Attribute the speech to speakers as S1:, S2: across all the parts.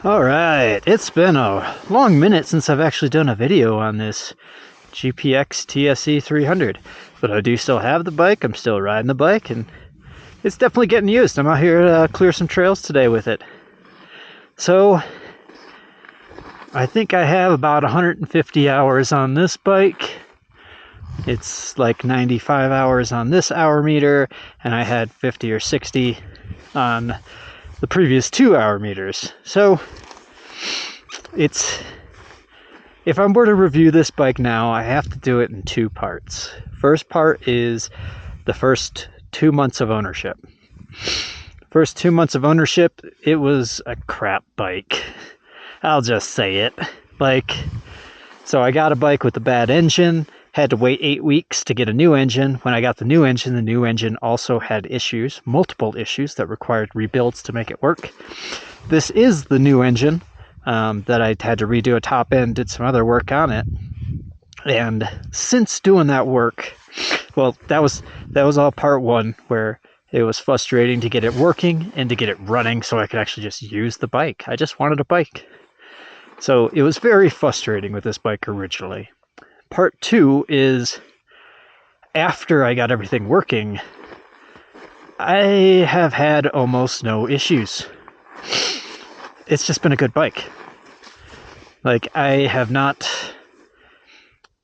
S1: All right, it's been a long minute since I've actually done a video on this GPX TSE300, but I do still have the bike. I'm still riding the bike, and it's definitely getting used. I'm out here to clear some trails today with it. So I think I have about 150 hours on this bike. It's like 95 hours on this hour meter, and I had 50 or 60 on the previous 2 hour meters. So if I were to review this bike now, I have to do it in two parts. First part is the first 2 months of ownership. First 2 months of ownership, it was a crap bike. I'll just say it. So I got a bike with a bad engine, had to wait 8 weeks to get a new engine. When I got the new engine also had issues, multiple issues that required rebuilds to make it work. This is the new engine. That I had to redo a top end, did some other work on it. And since doing that work, well, that was all part one, where it was frustrating to get it working and to get it running so I could actually just use the bike. I just wanted a bike. So it was very frustrating with this bike originally. Part two is after I got everything working, I have had almost no issues. It's just been a good bike. I have not,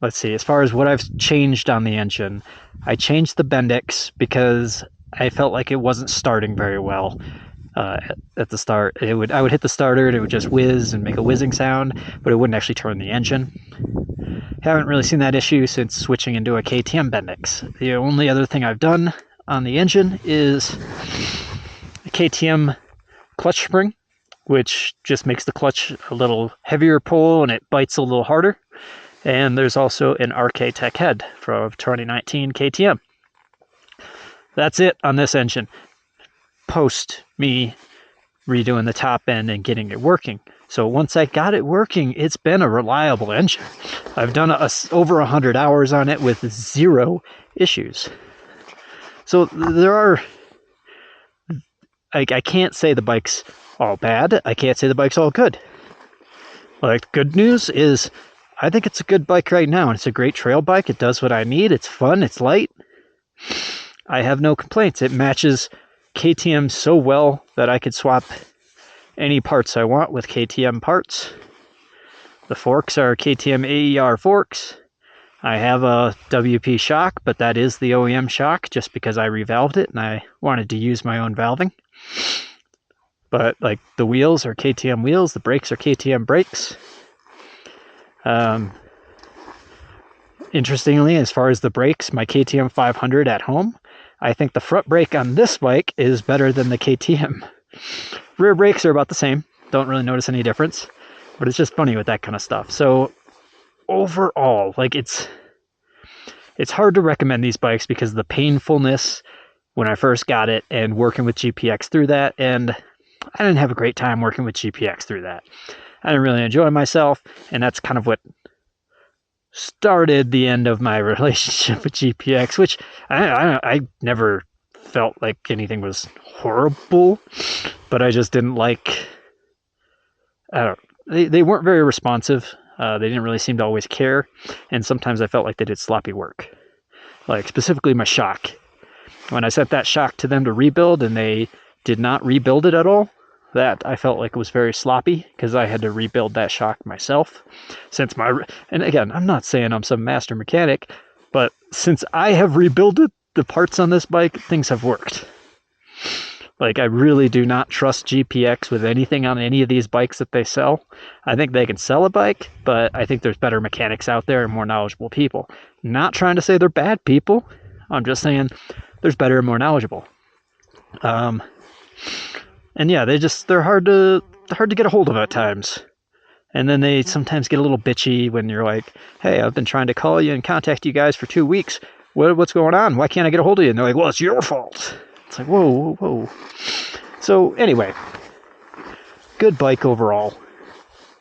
S1: let's see, as far as what I've changed on the engine, I changed the Bendix because I felt like it wasn't starting very well at the start. I would hit the starter and it would just whiz and make a whizzing sound, but it wouldn't actually turn the engine. Haven't really seen that issue since switching into a KTM Bendix. The only other thing I've done on the engine is a KTM clutch spring, which just makes the clutch a little heavier pull and it bites a little harder. And there's also an RK Tech head from 2019 KTM. That's it on this engine, post me redoing the top end and getting it working. So once I got it working, it's been a reliable engine. I've done over 100 hours on it with zero issues. So there are, I can't say the bike's all bad. I can't say the bike's all good. Good news is I think it's a good bike right now, and it's a great trail bike. It does what I need. It's fun. It's light. I have no complaints. It matches KTM so well that I could swap any parts I want with KTM parts. The forks are KTM AER forks. I have a WP shock, but that is the OEM shock just because I revalved it and I wanted to use my own valving. But the wheels are KTM wheels, the brakes are KTM brakes. Interestingly, as far as the brakes, my KTM 500 at home, I think the front brake on this bike is better than the KTM. Rear brakes are about the same. Don't really notice any difference, but it's just funny with that kind of stuff. So overall, it's hard to recommend these bikes because of the painfulness when I first got it and working with GPX through that, and I didn't have a great time working with GPX through that. I didn't really enjoy myself, and that's kind of what started the end of my relationship with GPX, which I never felt like anything was horrible, but I just didn't they weren't very responsive. They didn't really seem to always care, and sometimes I felt like they did sloppy work. Specifically my shock. When I sent that shock to them to rebuild and they did not rebuild it at all, that I felt like it was very sloppy because I had to rebuild that shock myself. And again, I'm not saying I'm some master mechanic, but since I have rebuilded the parts on this bike, things have worked. I really do not trust GPX with anything on any of these bikes that they sell. I think they can sell a bike, but I think there's better mechanics out there and more knowledgeable people. Not trying to say they're bad people. I'm just saying there's better and more knowledgeable. And yeah, they're hard to get a hold of at times. And then they sometimes get a little bitchy when you're like, hey, I've been trying to call you and contact you guys for 2 weeks. What's going on? Why can't I get a hold of you? And they're like, well, it's your fault. It's like, whoa. So anyway, good bike overall.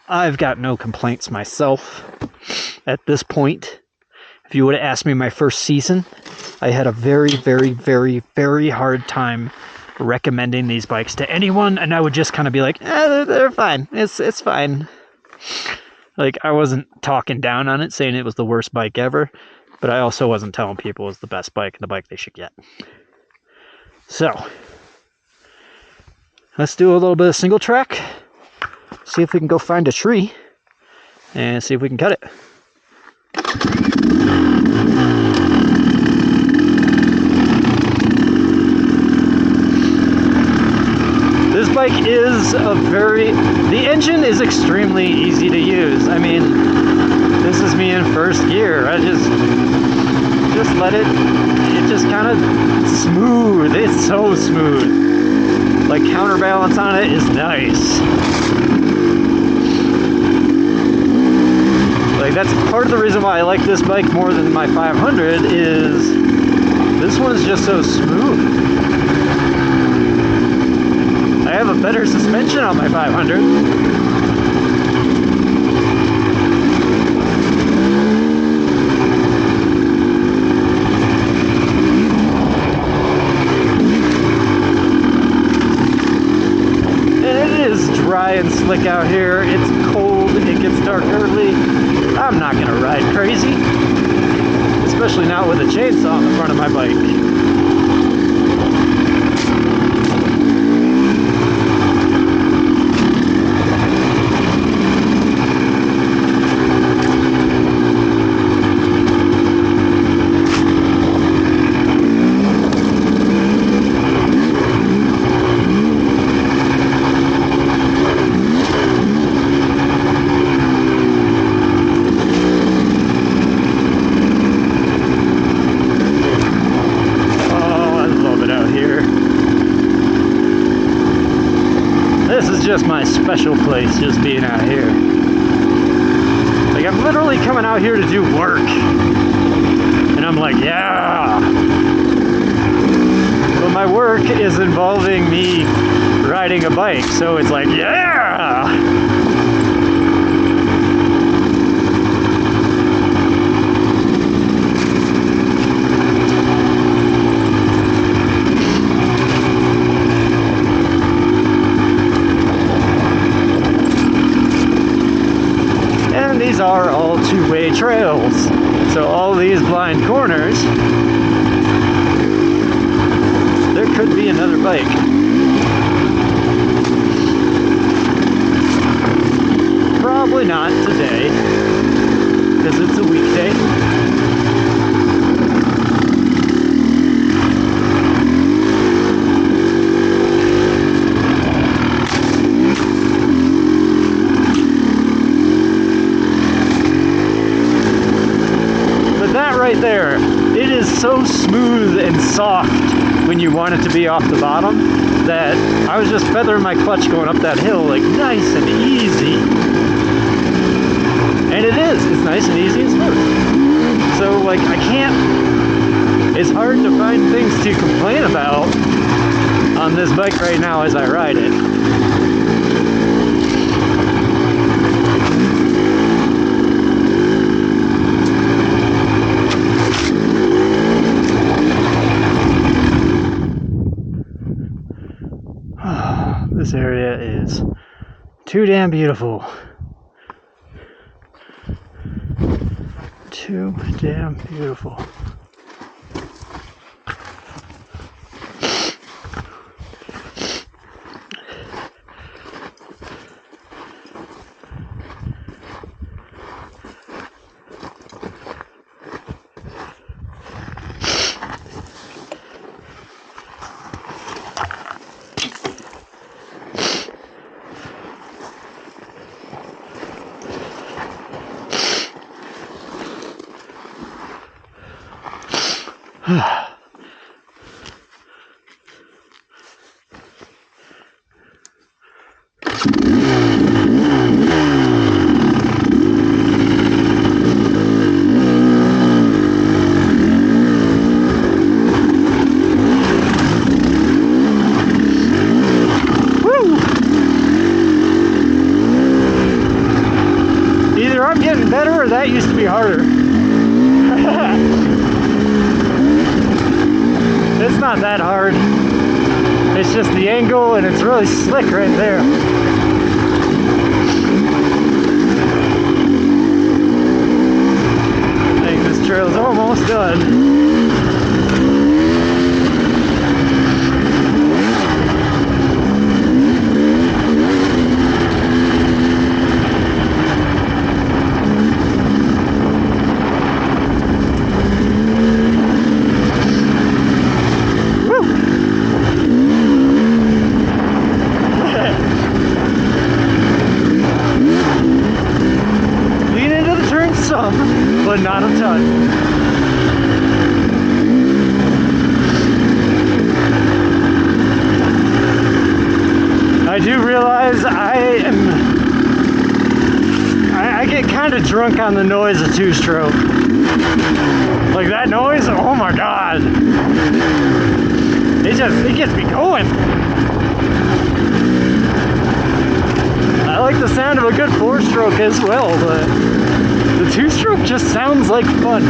S1: I've got no complaints myself at this point. If you would have asked me my first season, I had a very, very, very, very hard time recommending these bikes to anyone, and I would just kind of be like, they're fine. It's fine. Like, I wasn't talking down on it, saying it was the worst bike ever, but I also wasn't telling people it was the best bike and the bike they should get. So, let's do a little bit of single track, see if we can go find a tree, and see if we can cut it. This bike is the engine is extremely easy to use. I mean, this is me in first gear. I just let it just kind of smooth. It's so smooth. Like, counterbalance on it is nice. Like, that's part of the reason why I like this bike more than my 500 is this one is just so smooth. I have a better suspension on my 500. And it is dry and slick out here. It's cold. It gets dark early. I'm not gonna ride crazy, especially not with a chainsaw on the front of my bike. Just my special place, just being out here. Like, I'm literally coming out here to do work, and I'm like, yeah. But my work is involving me riding a bike, so it's like, yeah. These are all two-way trails, so all these blind corners, there could be another bike. Probably not today, because it's a weekday. Right there, it is so smooth and soft when you want it to be off the bottom that I was just feathering my clutch going up that hill, like, nice and easy. And it is, it's nice and easy and smooth. So, like, it's hard to find things to complain about on this bike right now as I ride it. This area is too damn beautiful. Too damn beautiful. Either I'm getting better or that used to be harder. It's not that hard. It's the angle, and it's really slick right there. I think this trail's almost done. But not a ton. I do realize I get kind of drunk on the noise of two-stroke. Like that noise, oh my god. It gets me going. I like the sound of a good four-stroke as well, but the two-stroke just sounds like fun.